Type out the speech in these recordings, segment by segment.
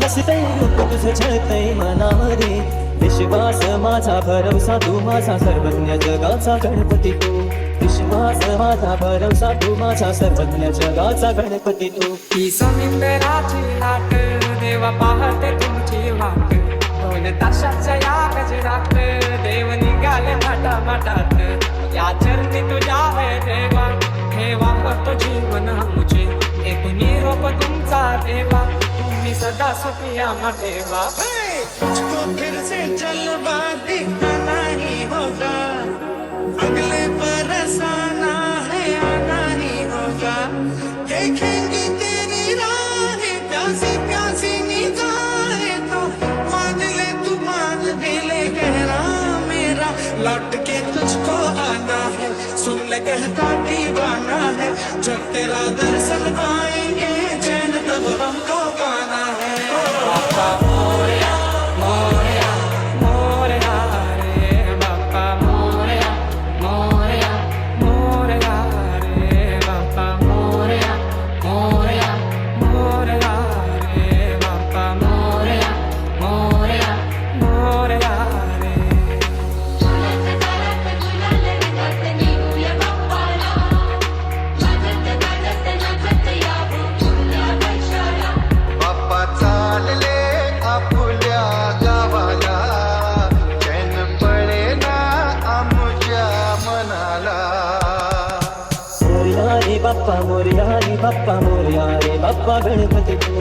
हसतय रूप तुझं छळतय मनामध्ये, विश्वास माझा भरवसा तू माझा सर्वज्ञ जगाचा गणपती तू, विश्वास माझा भरवसा तू माझा सर्वज्ञ जगाचा गणपती तू. ही समुद्राची लाट देवा पाहते तुमची वाट, दोन ताशाच्या या गजरात देव निघाले माटामाटात. या चरणी तुझ्या है देवा ठेवा करतो जीवन आमचे, एक निरोप तुमचा देवा तुम्ही सदा सुखी आम्हा ठेवा. तुझको फिर से जलवा दिखाना ही होगा, अगले बरस आना है आना ही होगा. देखेंगे तेरी राहें प्यासी प्यासी निगाहें, तो मान ले तू मान भी ले कहना मेरा, लौट के तुझको आना है. सुन ले कहता दीवाना है, जब तेरा दर्शन पाएंगे चैन तब हमको पाना है. बाप्पा मोरया मोरया मोरया रे, बाप्पा मोरया मोरया मोरया रे, बाप्पा मोरया मोरया मोरया रे, बाप्पा मोरया मोरया मोरया रे. बाप्पा चालले आपुल्या गावाला, चैन पडेना आमुच्या मनाला. मोरया रे बाप्पा मोरया रे बाप्पा मोरया रे बाप्पा गणपती तू,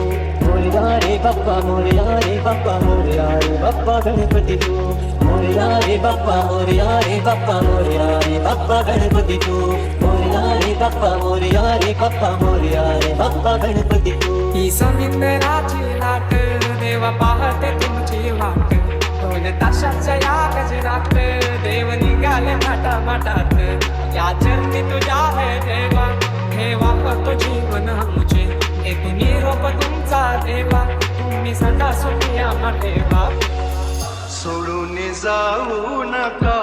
मोरया रे बाप्पा मोरया रे बाप्पा मोरया रे बाप्पा गणपती तू, मोरया रे बाप्पा मोरया रे बाप्पा मोरया रे बाप्पा गणपती तू, मोरया रे बाप्पा मोरया रे बाप्पा मोरया रे बाप्पा गणपती तू. ही समुद्राची लाट देवा पाहते तुमची वाट, दोन ताशाच्या या गजरात देव निघाले माटामाटात. या चरणी तुझ्या है देवा ठेवा करतो जीवन आमचे, एक निरोप तुमचा देवा तुम्ही सदा सुखी आम्हा ठेवा. सोडून जाऊ नका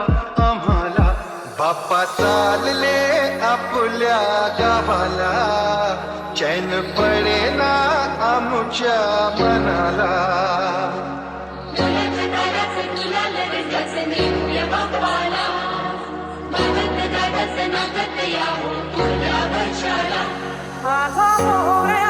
आम्हाला, बाप्पा चालले आपुल्या गावाला, चैन पडेना आमुच्या मनाला. माझा मोरया